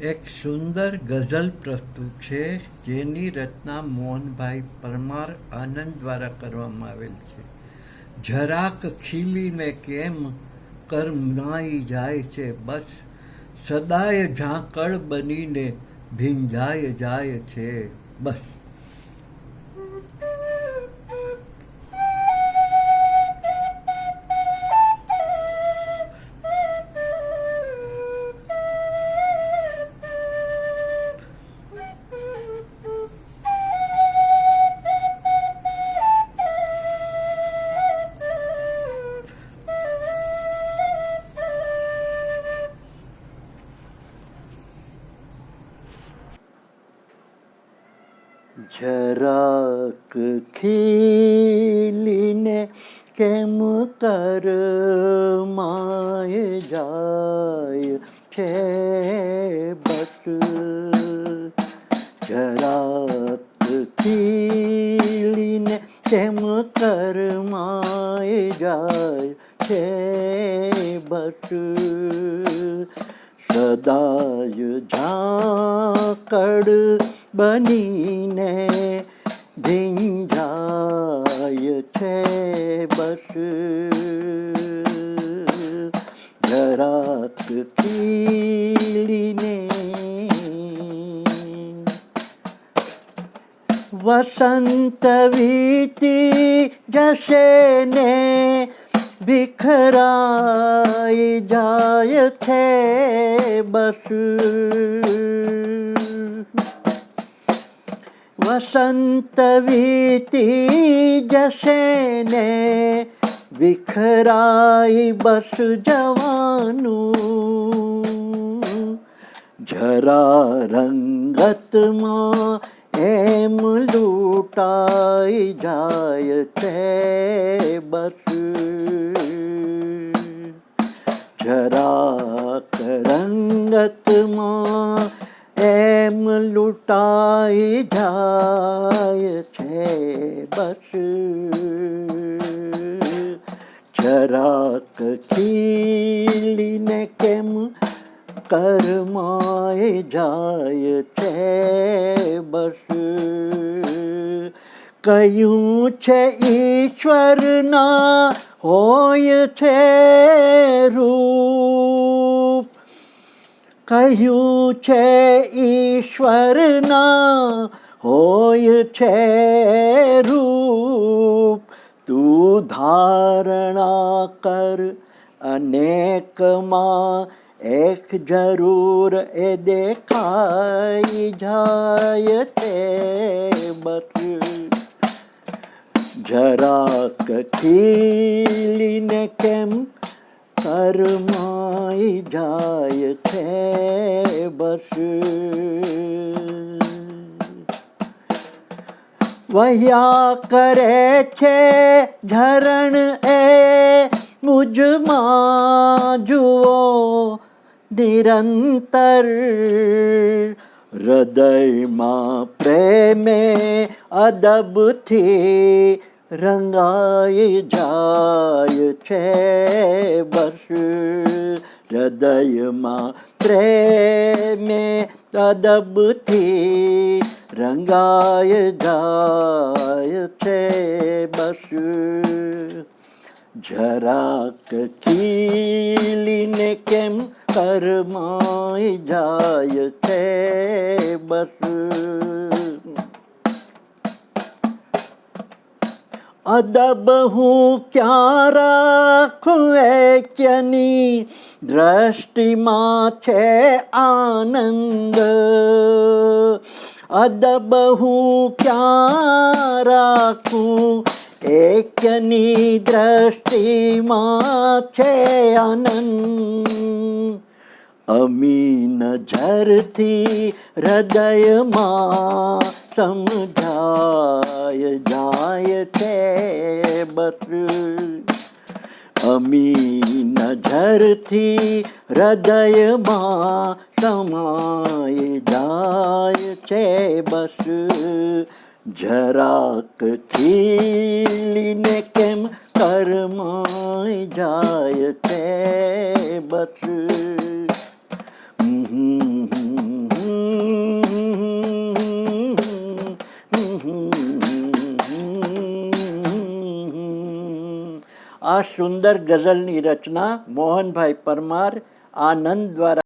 એક સુંદર ગઝલ પ્રસ્તુત છે જેની રચના મોહનભાઈ પરમાર આનંદ દ્વારા કરવામાં આવેલ છે. જરાક ખીલીને કેમ કરમાઈ જાય છે બસ, સદાય ઝાકળ બનીને ભીંજાય જાય છે બસ. જરાક ખીલીને કેમ કરમાય જાય છે બસ, જરાક ખીલીને કેમ કરમાય જાય છે બસ, સદાય ઝાકળ બનીને ભીંજાય છે બસ, જરાક ખીલીને. વસંત વીતી જશે ને બિખરાઈ જાય છે બસ, વસંત વીતી જશે ને વિખરાઈ બસ જવાનું, જરા રંગતમાં એમ લૂંટાઈ જાય છે બસ, જરાક રંગતમાં એમ લૂંટાઈ જાય છે બસ, જરાક ખીલીને કેમ કરમાય જાય છે બસ. કહ્યું છે ઈશ્વરના હોય છે રૂપ, કહ્યું છે ઈશ્વરના હોય છે રૂપ, તું ધારણા કર અનેકમાં એક જરૂર એ દેખાઈ જાય છે બસ, જરાક ખીલીને કેમ કરમાઈ જાય છે બસ. વહ્યા કરે છે ઝરણ એ મુજમાં જુઓ નિરંતર, હૃદયમાં પ્રેમે અદબથી રંગાઈ જાય છે બસ, હૃદયમાં પ્રેમે અદબથી રંગાઈ જાય છે બસ, જરાક ખીલીને કેમ કરમાઈ જાય છે બસ. અદબ હું ક્યાં રાખું એક્યની દ્રષ્ટિમાં છે આનંદ, અદબ હું ક્યાં રાખું એક્યની દ્રષ્ટિમાં છે આનંદ, અમી નજરથી હૃદયમાં સમજાય જાય છે બસ, અમી નજરથી હૃદયમાં સમાય જાય છે બસ, જરાક ખીલીને કેમ કરમાઈ જાય છે બસ. આ સુંદર ગઝલની રચના મોહનભાઈ પરમાર આનંદ દ્વારા